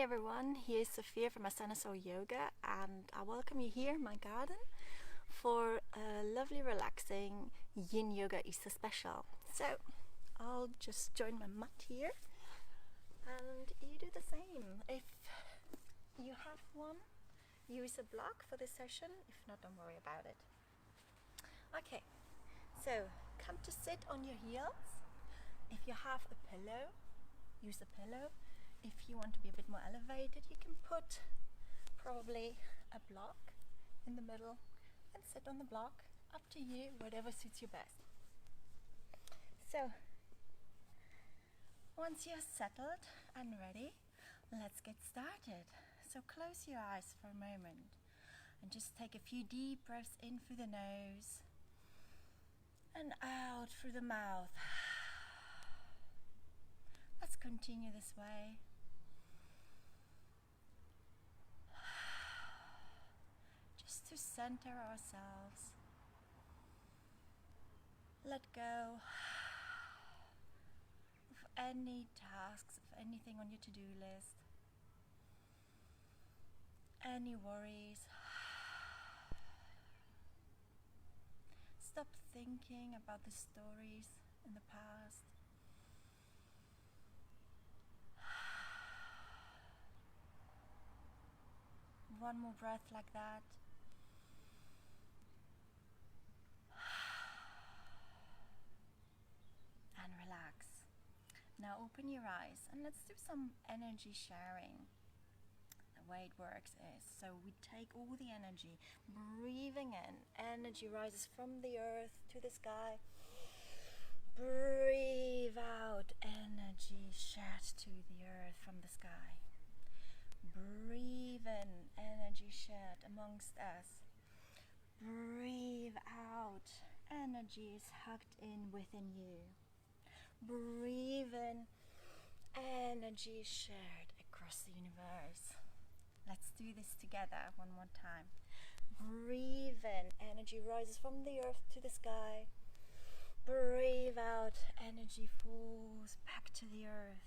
everyone, here's Sophia from Asana and I welcome you here in my garden for a lovely relaxing Yin Yoga Easter special. So I'll just join my mat here and you do the same. If you have one, use a block for this session. If not, don't worry about it. Okay, so come to sit on your heels. If you have a pillow, use a pillow. If you want to be a bit more elevated, you can put probably a block in the middle and sit on the block. Up to you, whatever suits you best. So, once you're settled and ready, let's get started. So close your eyes for a moment and just take a few deep breaths in through the nose and out through the mouth. Let's continue this way. Just to center ourselves. Let go of any tasks, of anything on your to-do list, any worries. Stop thinking about the stories in the past. One more breath like that. And relax. Now open your eyes and let's do some energy sharing. The way it works is, so we take all the energy, breathing in, energy rises from the earth to the sky. Breathe out, energy shared to the earth from the sky. Breathe in, energy shared amongst us. Breathe out, energy is hugged in within you. Breathe in, energy is shared across the universe. Let's do this together one more time. Breathe in, energy rises from the earth to the sky. Breathe out, energy falls back to the earth.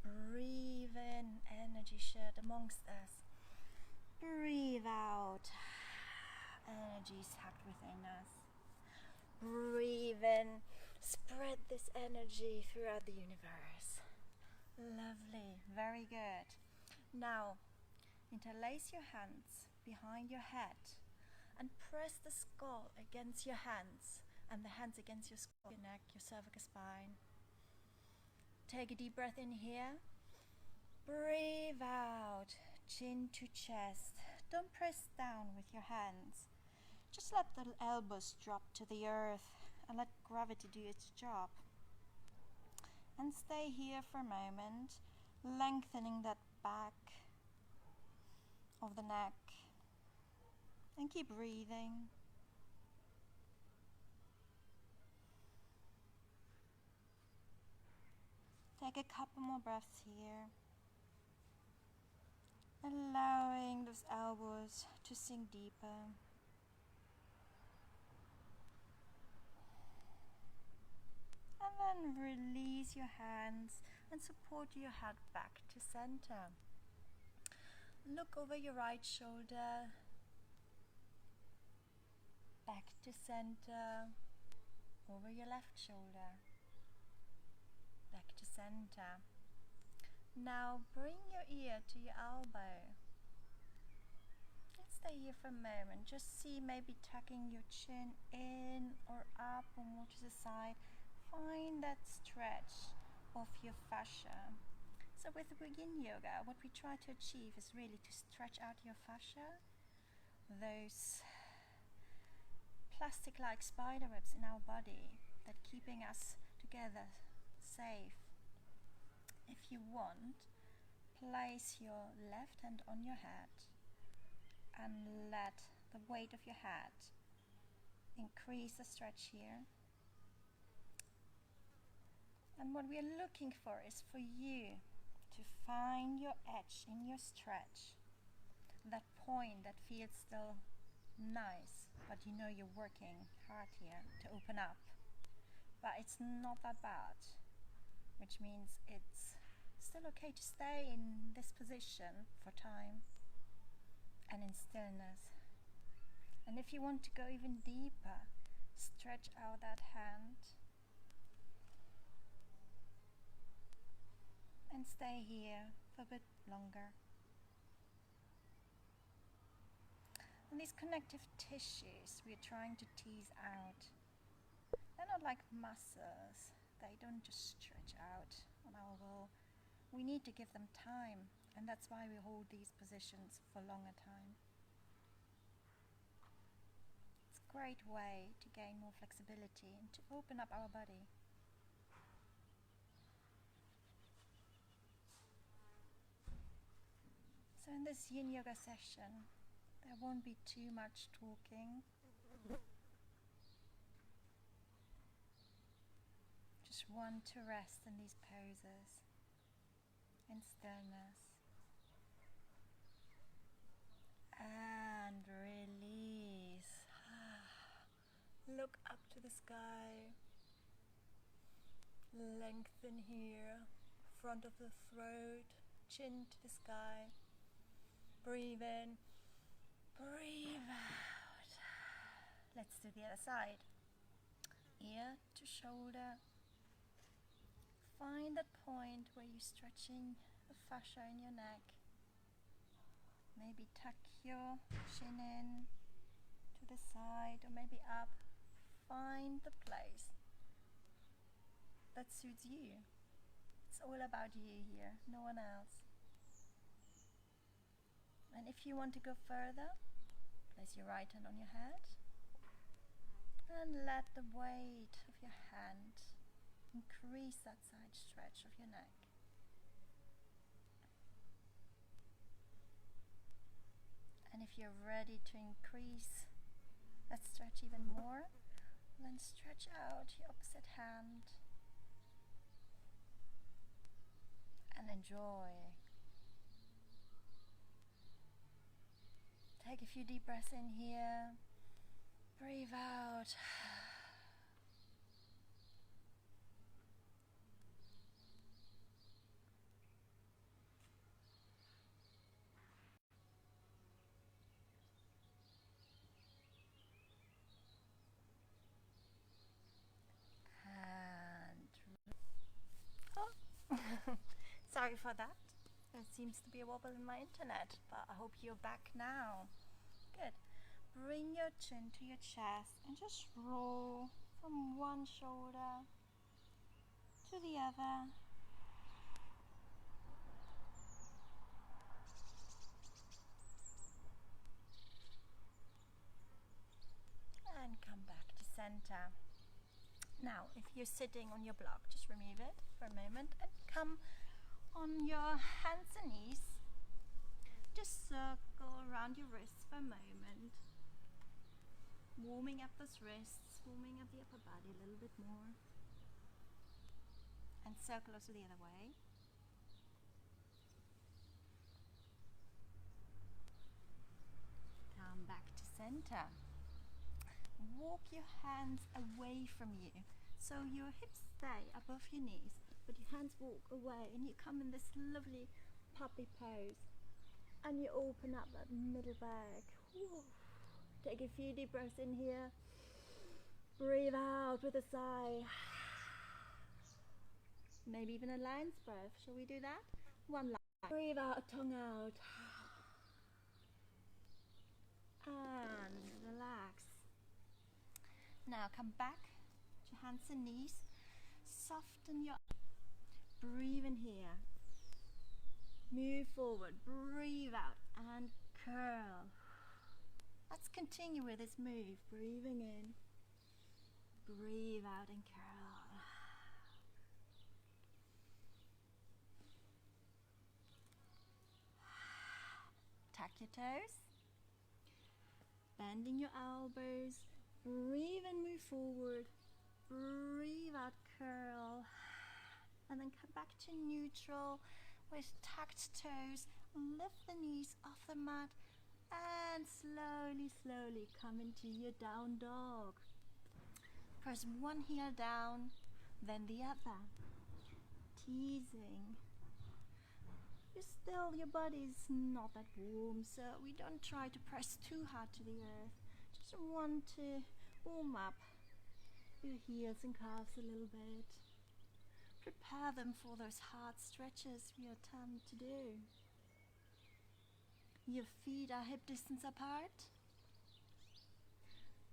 Breathe in, energy shared amongst us. Breathe out, energy is hugged within us. Breathe in, spread this energy throughout the universe. Lovely, very good. Now, interlace your hands behind your head and press the skull against your hands and the hands against your skull, your neck, your cervical spine. Take a deep breath in here. Breathe out, chin to chest. Don't press down with your hands. Just let the elbows drop to the earth and let gravity do its job. And stay here for a moment, lengthening that back of the neck. And keep breathing. Take a couple more breaths here. Allowing those elbows to sink deeper. And then release your hands and support your head back to center. Look over your right shoulder, back to center, over your left shoulder, back to center. Now bring your ear to your elbow. Let's stay here for a moment. Just see maybe tucking your chin in or up or more to the side. Find that stretch of your fascia. So with Yin Yoga, what we try to achieve is really to stretch out your fascia, those plastic-like spider webs in our body that keeping us together, safe. If you want, place your left hand on your head and let the weight of your head increase the stretch here. And what we are looking for is for you to find your edge in your stretch, that point that feels still nice, but you know you're working hard here to open up. But it's not that bad, which means it's still okay to stay in this position for time and in stillness. And if you want to go even deeper, stretch out that hand and stay here for a bit longer. And these connective tissues we're trying to tease out, they're not like muscles. They don't just stretch out on our will. We need to give them time, and that's why we hold these positions for longer time. It's a great way to gain more flexibility and to open up our body. So in this yin yoga session, there won't be too much talking. Just want to rest in these poses, in stillness, and release. Look up to the sky, lengthen here, front of the throat, chin to the sky. Breathe in, breathe out. Let's do the other side. Ear to shoulder. Find that point where you're stretching the fascia in your neck. Maybe tuck your chin in to the side or maybe up. Find the place that suits you. It's all about you here, no one else. And if you want to go further, place your right hand on your head and let the weight of your hand increase that side stretch of your neck. And if you're ready to increase that stretch even more, then stretch out your opposite hand and enjoy. Take a few deep breaths in here, breathe out. Sorry for that. There seems to be a wobble in my internet, but I hope you're back now. Good. Bring your chin to your chest and just roll from one shoulder to the other. And come back to center. Now, if you're sitting on your block, just remove it for a moment and come on your hands and knees. Just circle around your wrists for a moment. Warming up those wrists, warming up the upper body a little bit more. And circle also the other way. Come back to center. Walk your hands away from you. So your hips stay above your knees, but your hands walk away and you come in this lovely puppy pose. And you open up that middle back. Whew. Take a few deep breaths in here. Breathe out with a sigh. Maybe even a lion's breath. Shall we do that? One line. Breathe out, tongue out. And relax. Now come back to your hands and knees. Soften your. Breathe in here. Move forward, breathe out and curl. Let's continue with this move. Breathing in, breathe out and curl. Tuck your toes, bending your elbows, breathe and move forward, breathe out, curl, and then come back to neutral. With tucked toes, lift the knees off the mat and slowly come into your down dog. Press one heel down, then the other. Teasing still your body is not that warm, so we don't try to press too hard to the earth. Just want to warm up your heels and calves a little bit. Prepare them for those hard stretches we attempt to do. Your feet are hip distance apart.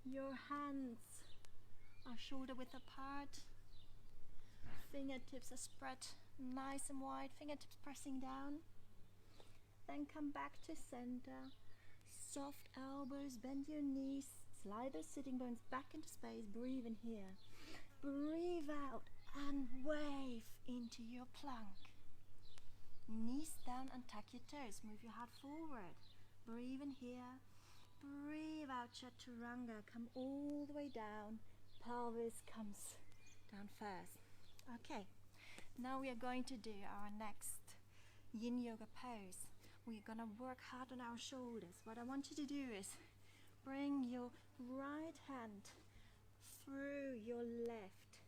Your hands are shoulder width apart. Fingertips are spread nice and wide, fingertips pressing down. Then come back to center. Soft elbows, bend your knees, slide those sitting bones back into space. Breathe in here. Breathe out and wave into your plank. Knees down and tuck your toes. Move your heart forward. Breathe in here. Breathe out, chaturanga. Come all the way down. Pelvis comes down first. Okay, now we are going to do our next yin yoga pose. We're gonna work hard on our shoulders. What I want you to do is bring your right hand through your left,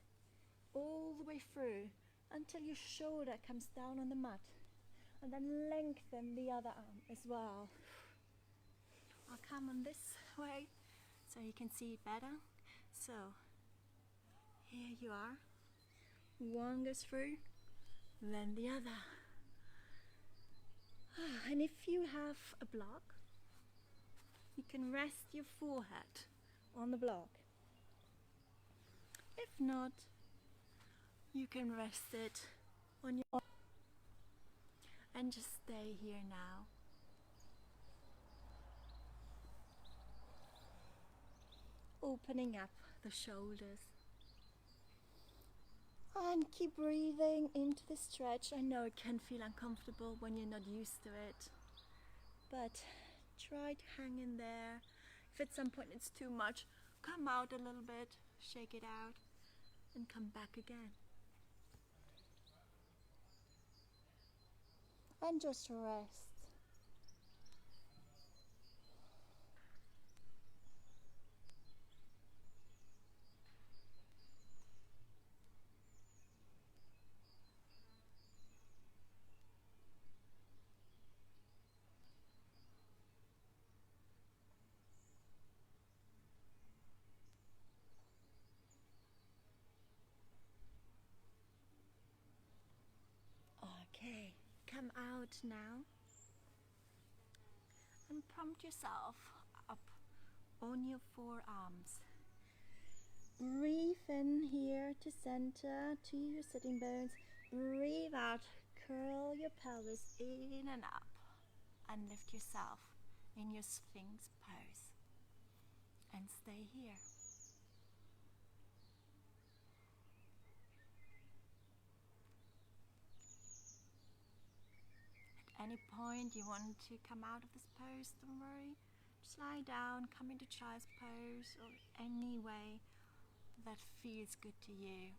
all the way through until your shoulder comes down on the mat, and then lengthen the other arm as well. I'll come on this way so you can see it better. So here you are. One goes through, then the other. And if you have a block, you can rest your forehead on the block. If not, you can rest it on your arm and just stay here now. Opening up the shoulders. And keep breathing into the stretch. I know it can feel uncomfortable when you're not used to it, but try to hang in there. If at some point it's too much, come out a little bit, shake it out, and come back again. And just rest. Okay, come out now and prompt yourself up on your forearms. Breathe in here to center, to your sitting bones. Breathe out, curl your pelvis in and up, and lift yourself in your Sphinx pose. And stay here. At any point you want to come out of this pose, don't worry. Just lie down, come into child's pose, or any way that feels good to you.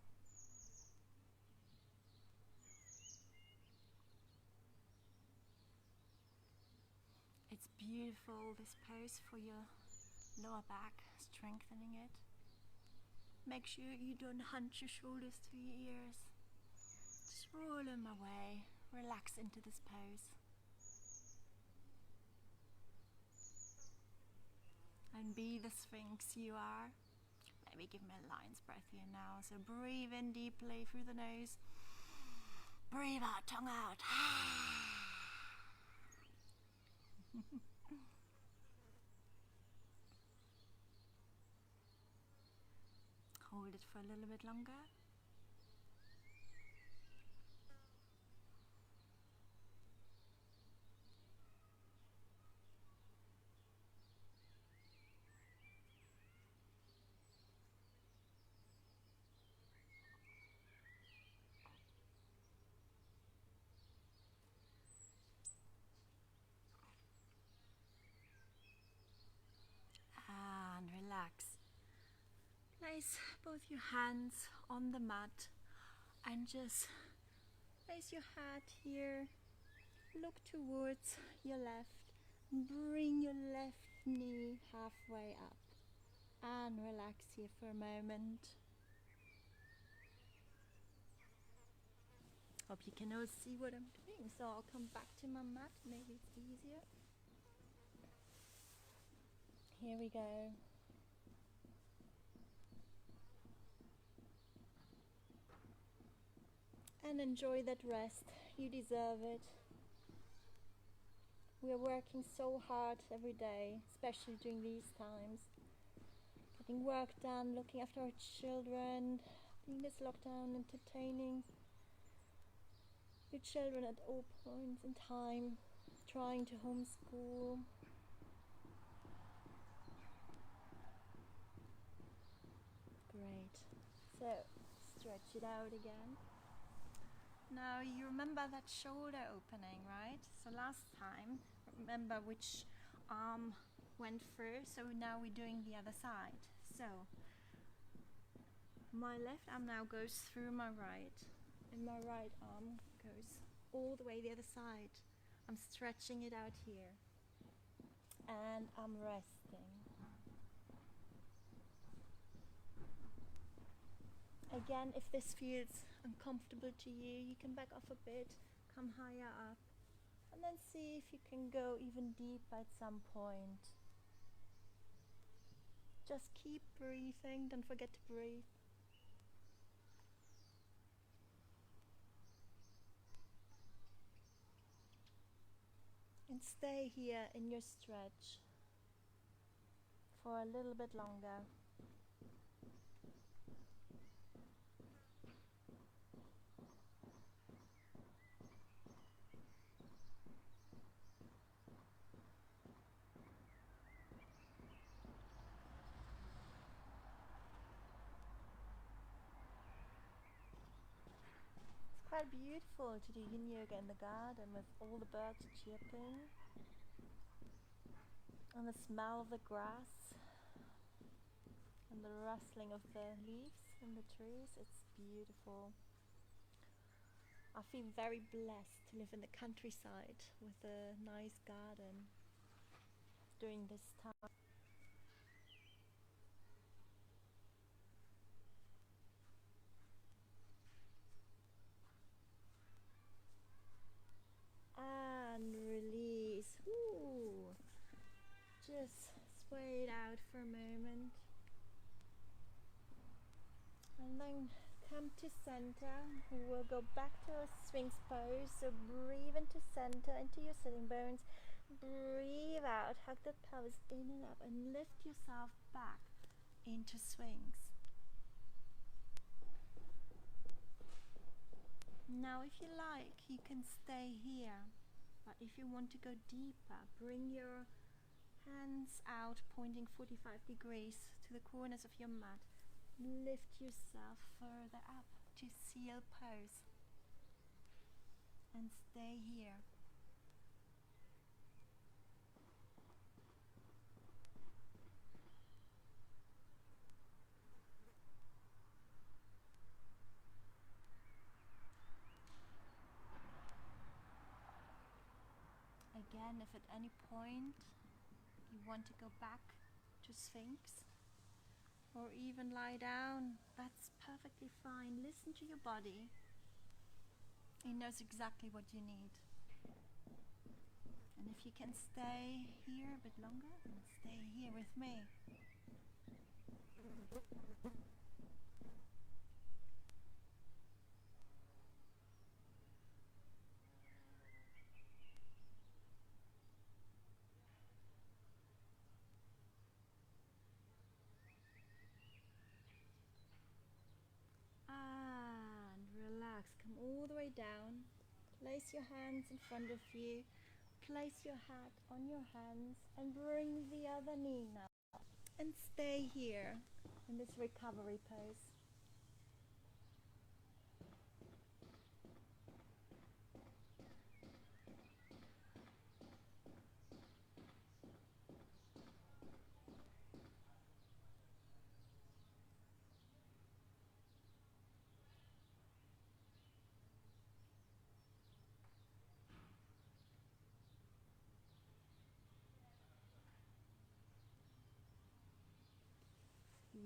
It's beautiful, this pose, for your lower back, strengthening it. Make sure you don't hunch your shoulders to your ears. Just roll them away, relax into this pose. And be the Sphinx you are. Maybe give me a lion's breath here now. So breathe in deeply through the nose. Breathe out, tongue out. Hold it for a little bit longer. And relax. Place both your hands on the mat and just place your head here. Look towards your left. Bring your left knee halfway up and relax here for a moment. Hope you can all see what I'm doing. So I'll come back to my mat, maybe it's easier. Here we go. And enjoy that rest. You deserve it. We are working so hard every day, especially during these times. Getting work done, looking after our children, being this lockdown, entertaining your children at all points in time, trying to homeschool. Great. So, stretch it out again. Now you remember that shoulder opening, right? So last time, remember which arm went through, so now we're doing the other side. So, my left arm now goes through my right, and my right arm goes all the way the other side. I'm stretching it out here, and I'm resting. Again, if this feels uncomfortable to you, you can back off a bit, come higher up, and then see if you can go even deeper at some point. Just keep breathing, don't forget to breathe. And stay here in your stretch for a little bit longer. It's quite beautiful to do yin yoga in the garden with all the birds chirping and the smell of the grass and the rustling of the leaves in the trees. It's beautiful. I feel very blessed to live in the countryside with a nice garden during this time. And release. Ooh. Just sway it out for a moment. And then come to center. We'll go back to a Sphinx pose. So breathe into center, into your sitting bones. Breathe out, hug the pelvis in and up, and lift yourself back into Sphinx. Now if you like, you can stay here, but if you want to go deeper, bring your hands out pointing 45 degrees to the corners of your mat. Lift yourself further up to seal pose and stay here. Again, if at any point you want to go back to Sphinx or even lie down, that's perfectly fine. Listen to your body. It knows exactly what you need. And if you can stay here a bit longer, then stay here with me. And relax, come all the way down. Place your hands in front of you. Place your hat on your hands and bring the other knee now. And stay here in this recovery pose.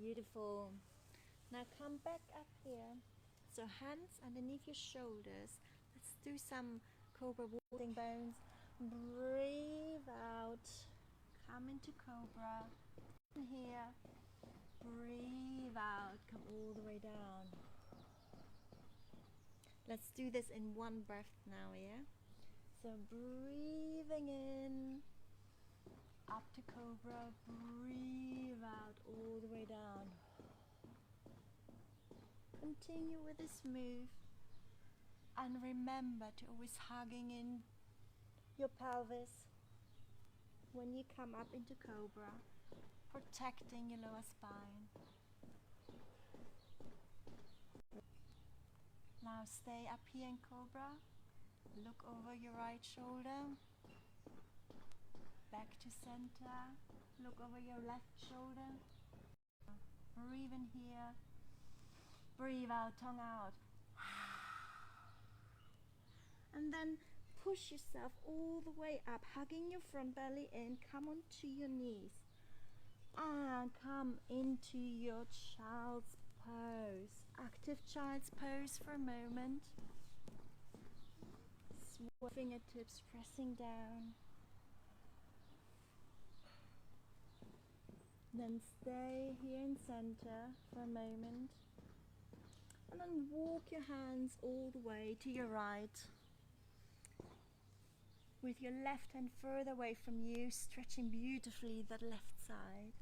Beautiful. Now come back up here. So hands underneath your shoulders. Let's do some cobra walking bones. Breathe out. Come into cobra. In here. Breathe out. Come all the way down. Let's do this in one breath now, yeah? So breathing in, up to cobra, breathe out all the way down. Continue with this move and remember to always hugging in your pelvis when you come up into cobra, protecting your lower spine. Now stay up here in cobra. Look over your right shoulder, back to center, look over your left shoulder, breathe in here, breathe out, tongue out, and then push yourself all the way up, hugging your front belly in, come onto your knees, and come into your child's pose, active child's pose for a moment. Fingertips pressing down. Then stay here in center for a moment. And then walk your hands all the way to your right. With your left hand further away from you, stretching beautifully that left side.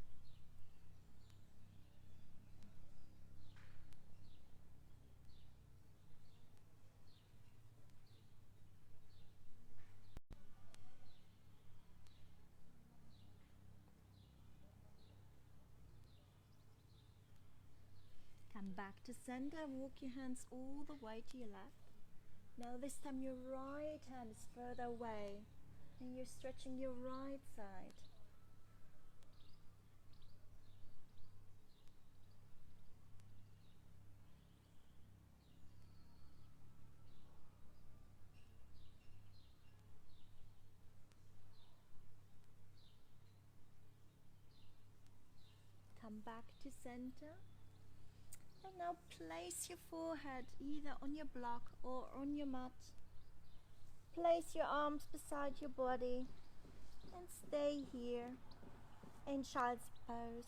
Come back to center, walk your hands all the way to your left. Now this time your right hand is further away and you're stretching your right side. Come back to center. And now place your forehead either on your block or on your mat. Place your arms beside your body and stay here in child's pose.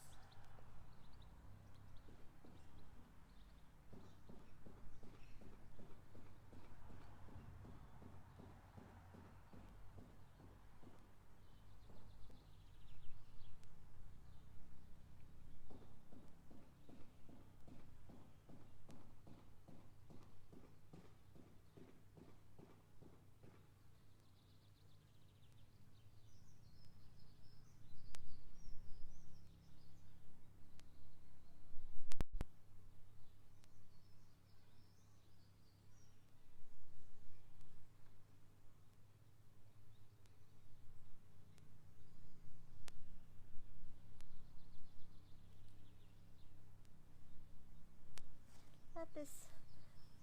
Let this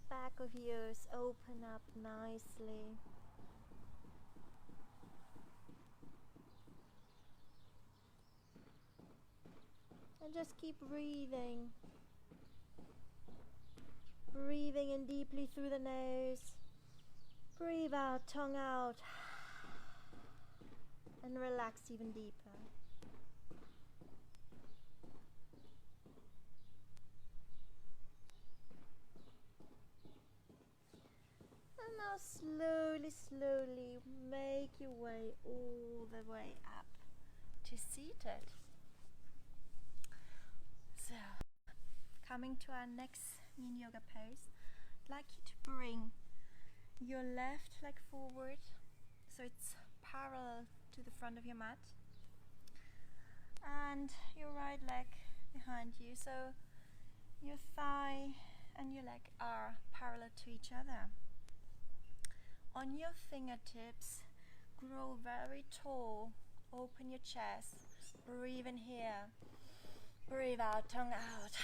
back of yours open up nicely. And just keep breathing. Breathing in deeply through the nose. Breathe out, tongue out. And relax even deeper. And now slowly make your way all the way up to seated. So, coming to our next yin yoga pose, I'd like you to bring your left leg forward so it's parallel to the front of your mat, and your right leg behind you, so your thigh and your leg are parallel to each other. On your fingertips, grow very tall, open your chest, breathe in here, breathe out, tongue out.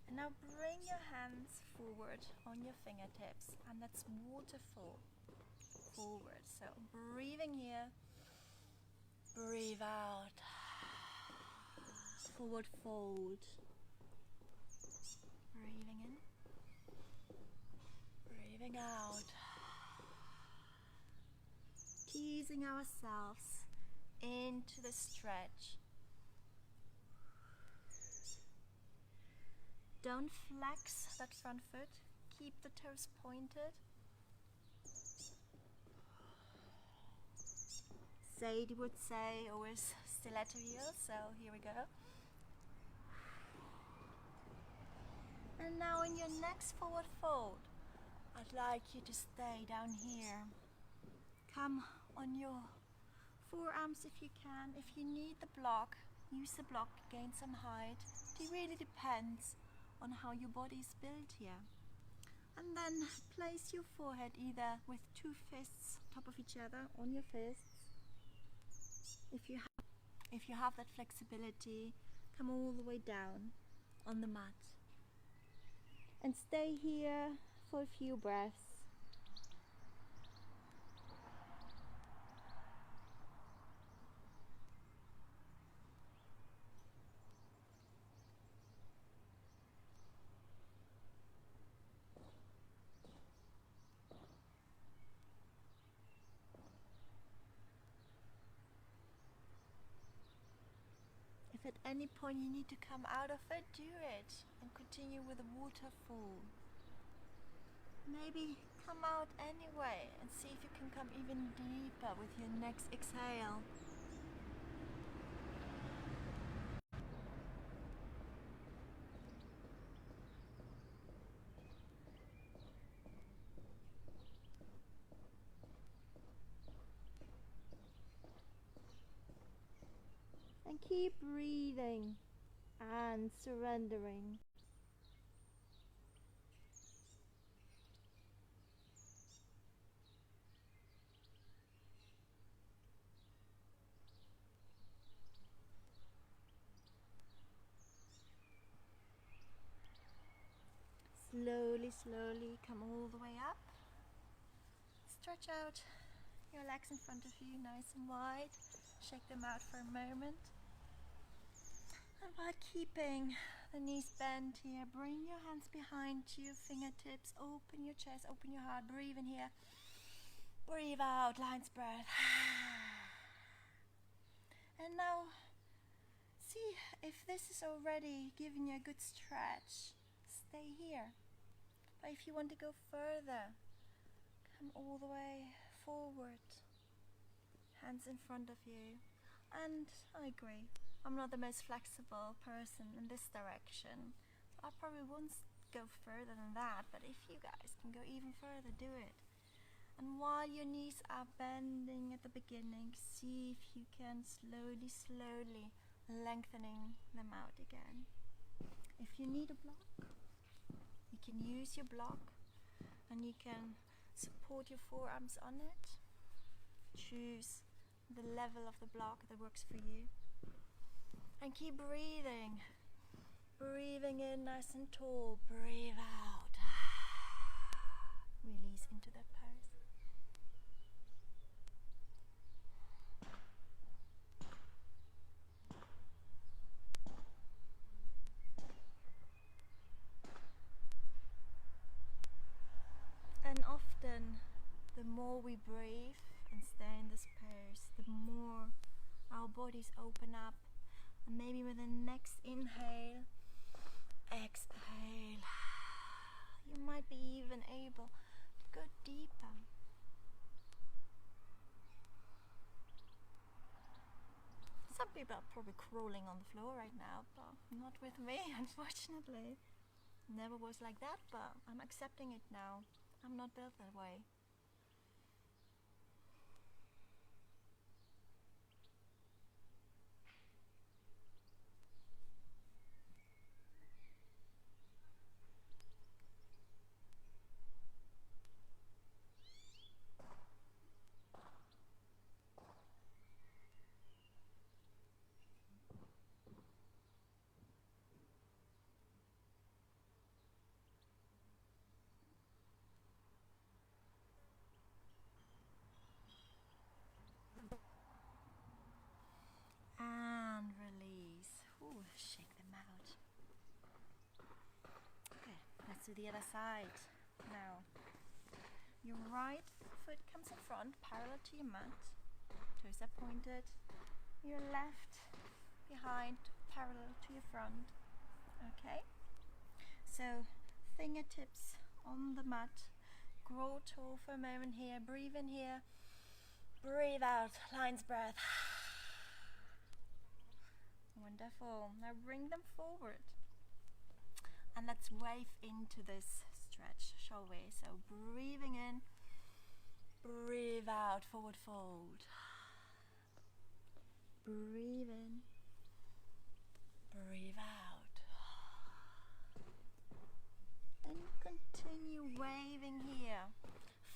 And now bring your hands forward on your fingertips, and that's waterfall forward. So breathing here, breathe out, forward fold, breathing in, breathing out, easing ourselves into the stretch. Don't flex that front foot, keep the toes pointed. Sadie would say always stiletto heel, so here we go. And now in your next forward fold, I'd like you to stay down here. Come on your forearms if you can. If you need the block, use the block, gain some height. It really depends on how your body is built here. And then place your forehead either with two fists on top of each other on your fists. If you have that flexibility, come all the way down on the mat. And stay here for a few breaths. If at any point you need to come out of it, do it and continue with the waterfall. Maybe come out anyway and see if you can come even deeper with your next exhale. And keep breathing and surrendering. Slowly, slowly come all the way up. Stretch out your legs in front of you, nice and wide. Shake them out for a moment. And while keeping the knees bent here, bring your hands behind you, fingertips, open your chest, open your heart, breathe in here. Breathe out, lion's breath. And now, see if this is already giving you a good stretch. Stay here. But if you want to go further, come all the way forward. Hands in front of you. And I agree, I'm not the most flexible person in this direction. So I probably won't go further than that, but if you guys can go even further, do it. And while your knees are bending at the beginning, see if you can slowly, slowly lengthening them out again. If you need a block, you can use your block and you can support your forearms on it. Choose the level of the block that works for you. And keep breathing. Breathing in nice and tall. Breathe out. Release into that pose. And often, the more we breathe and stay in this pose, the more our bodies open up. And maybe with the next inhale, exhale, you might be even able to go deeper. Some people are probably crawling on the floor right now, but not with me, unfortunately. Never was like that, but I'm accepting it now. I'm not built that way. And release. Ooh, shake them out. Okay, let's do the other side now. Your right foot comes in front, parallel to your mat. Toes are pointed. Your left behind, parallel to your front. Okay? So, fingertips on the mat. Grow tall for a moment here. Breathe in here. Breathe out. Lion's breath. Wonderful. Now bring them forward. And let's wave into this stretch, shall we? So breathing in. Breathe out. Forward fold. Breathe in. Breathe out. And continue waving here.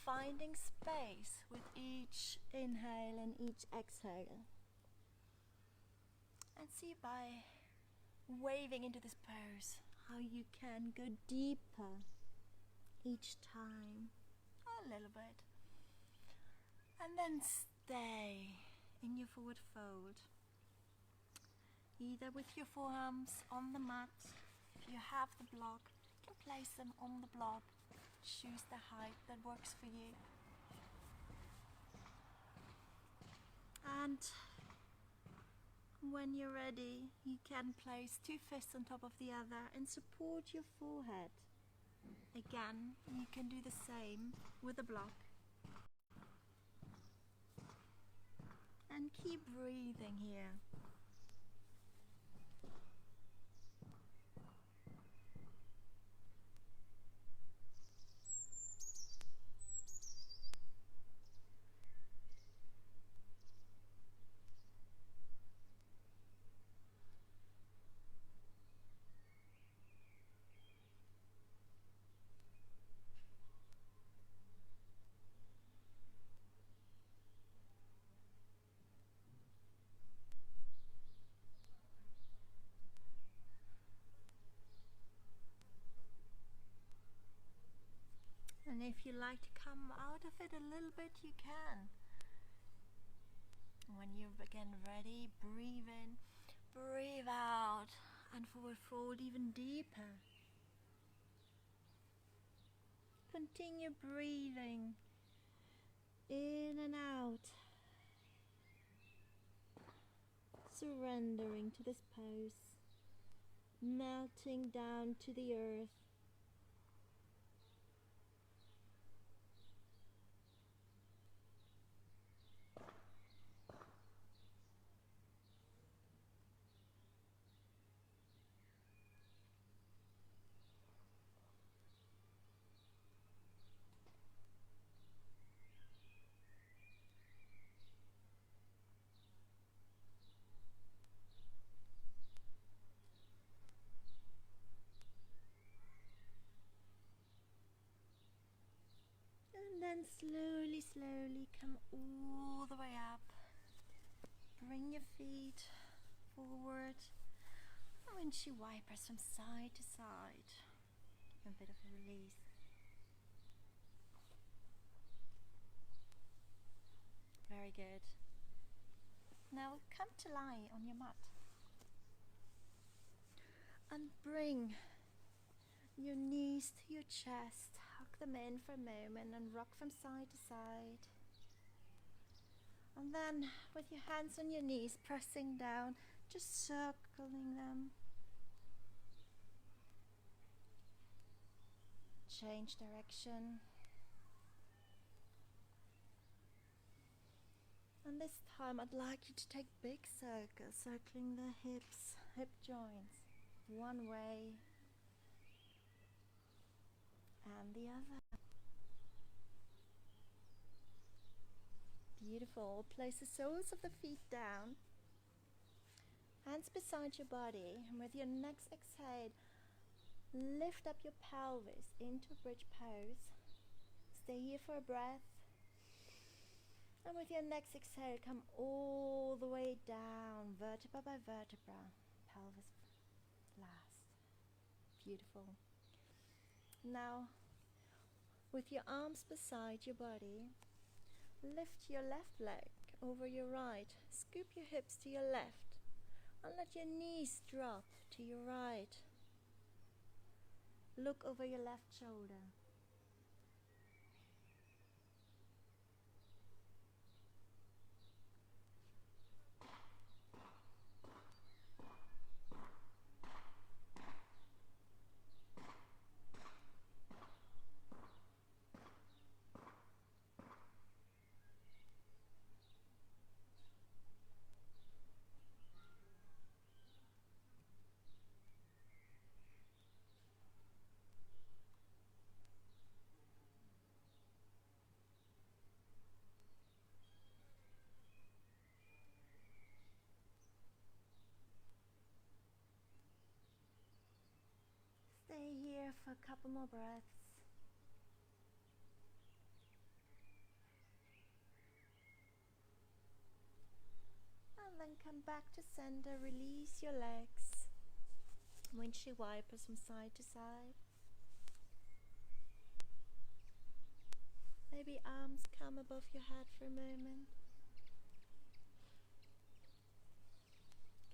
Finding space with each inhale and each exhale. And see by waving into this pose how you can go deeper each time. A little bit. And then stay in your forward fold. Either with your forearms on the mat. If you have the block, you can place them on the block. Choose the height that works for you. And when you're ready, you can place two fists on top of the other and support your forehead. Again, you can do the same with a block. And keep breathing here. And if you like to come out of it a little bit, you can. When you're again ready, breathe in, breathe out, and forward fold even deeper. Continue breathing in and out, surrendering to this pose, melting down to the earth. And then slowly, slowly come all the way up. Bring your feet forward. Windshield wipers from side to side. A bit of a release. Very good. Now come to lie on your mat. And bring your knees to your chest. Hug them in for a moment and rock from side to side. And then with your hands on your knees, pressing down, just circling them. Change direction. And this time I'd like you to take big circles, circling the hips, hip joints, one way and the other. Beautiful. Place the soles of the feet down, hands beside your body, and with your next exhale, lift up your pelvis into bridge pose. Stay here for a breath. And with your next exhale, come all the way down, vertebra by vertebra, pelvis last. Beautiful. Now, with your arms beside your body, lift your left leg over your right. Scoop your hips to your left and let your knees drop to your right. Look over your left shoulder. for a couple more breaths. And then come back to center, release your legs. Windshield wipers from side to side. Maybe arms come above your head for a moment.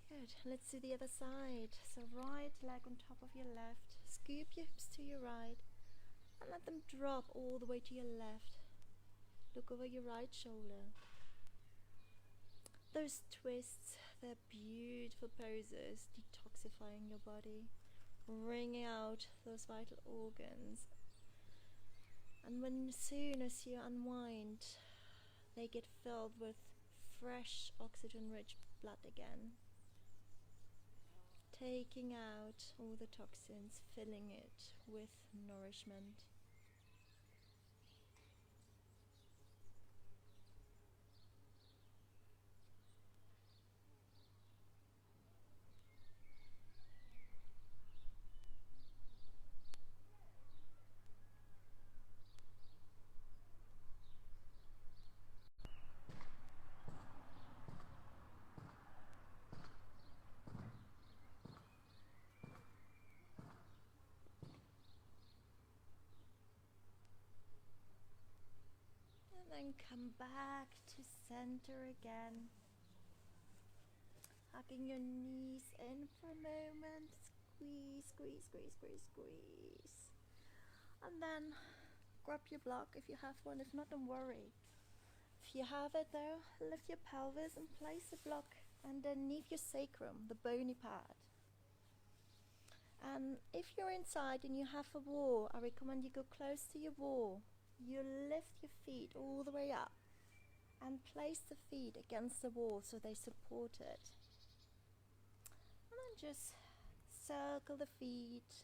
Good. Let's do the other side. So right leg on top of your left. Scoop your hips to your right and let them drop all the way to your left. Look over your right shoulder. Those twists, they're beautiful poses, detoxifying your body, wringing out those vital organs. And as soon as you unwind, they get filled with fresh oxygen-rich blood again, taking out all the toxins, filling it with nourishment. And then come back to center again. Hugging your knees in for a moment. Squeeze, squeeze, squeeze, squeeze, squeeze. And then grab your block if you have one. If not, don't worry. If you have it though, lift your pelvis and place the block underneath your sacrum, the bony part. And if you're inside and you have a wall, I recommend you go close to your wall. You lift your feet all the way up and place the feet against the wall so they support it. And then just circle the feet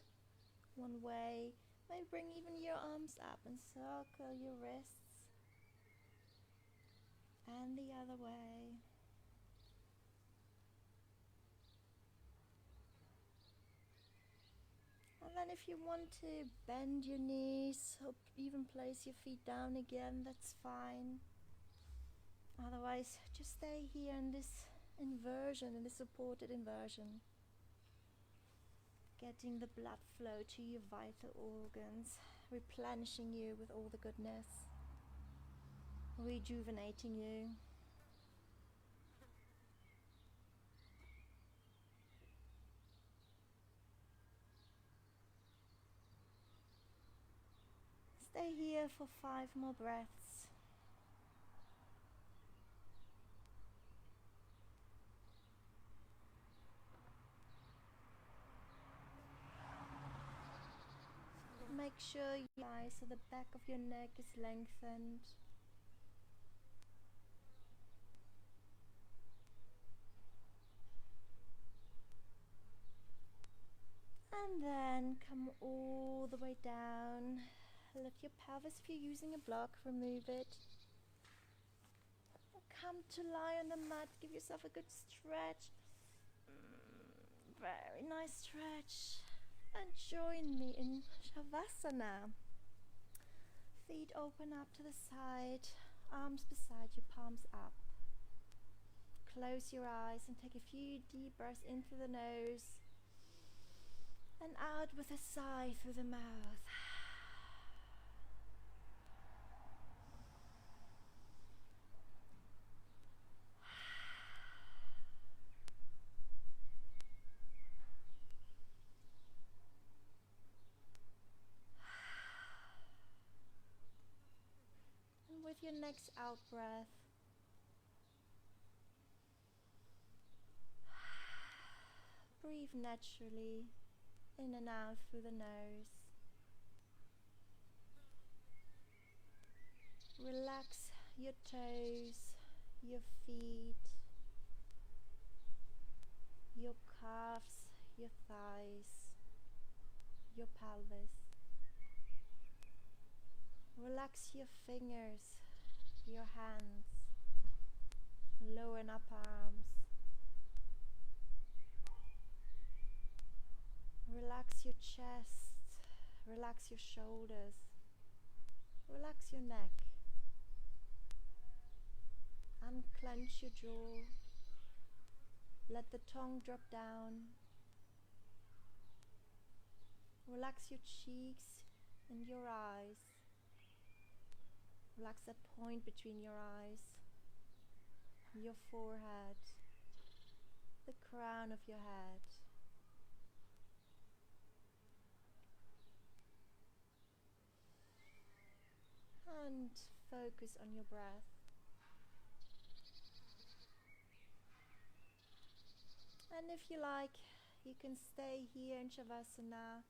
one way. Maybe bring even your arms up and circle your wrists. And the other way. And then if you want to bend your knees or even place your feet down again, that's fine. Otherwise, just stay here in this inversion, in this supported inversion. Getting the blood flow to your vital organs, replenishing you with all the goodness, rejuvenating you. Stay here for 5 more breaths. Make sure your eyes, so the back of your neck is lengthened. And then come all the way down. Lift your pelvis. If you're using a block, remove it. Come to lie on the mat. Give yourself a good stretch. Very nice stretch. And join me in Shavasana. Feet open up to the side. Arms beside you, palms up. Close your eyes and take a few deep breaths in through the nose and out with a sigh through the mouth. And with your next out breath, breathe naturally in and out through the nose. Relax your toes, your feet, your calves, your thighs, your pelvis. Relax your fingers, your hands, lower and upper arms. Relax your chest, Relax your shoulders. Relax your neck. Unclench your jaw. Let the tongue drop down. Relax your cheeks and your eyes. Relax that point between your eyes, your forehead, the crown of your head. And focus on your breath. And if you like, you can stay here in Shavasana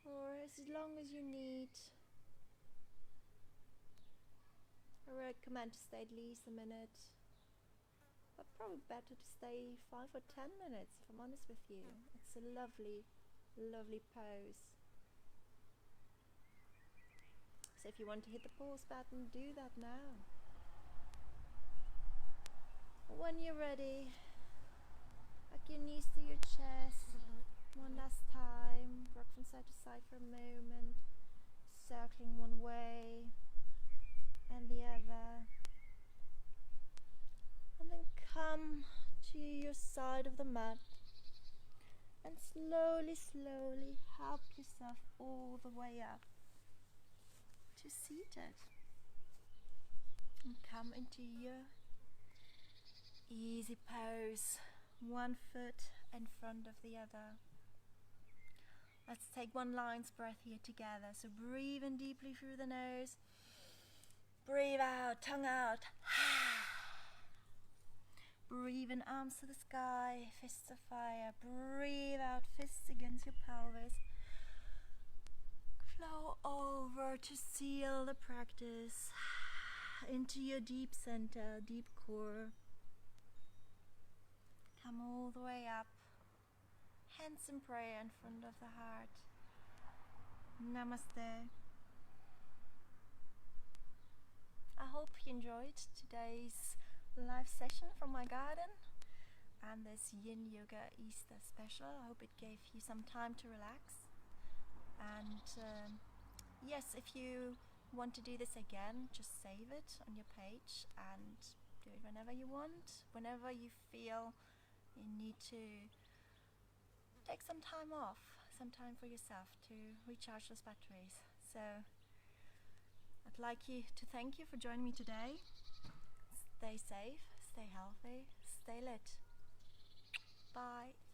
for as long as you need. I recommend to stay at least a minute, but probably better to stay 5 or 10 minutes if I'm honest with you. It's a lovely, lovely pose. So if you want to hit the pause button, do that now. When you're ready, back your knees to your chest. One last time. Rock from side to side for a moment. Circling one way and the other. And then come to your side of the mat. And slowly, slowly help yourself all the way up to seated. And come into your easy pose, one foot in front of the other. Let's take one lion's breath here together. So breathe in deeply through the nose. Breathe out, tongue out. Breathe in, arms to the sky, fists of fire. Breathe out, fists against your pelvis. Flow over to seal the practice into your deep center, deep core. Come all the way up. Hands in prayer in front of the heart. Namaste. I hope you enjoyed today's live session from my garden and this Yin Yoga Easter special. I hope it gave you some time to relax. And yes, if you want to do this again, just save it on your page and do it whenever you want. Whenever you feel you need to take some time off, some time for yourself to recharge those batteries. So I'd like to thank you for joining me today. Stay safe, stay healthy, stay lit. Bye.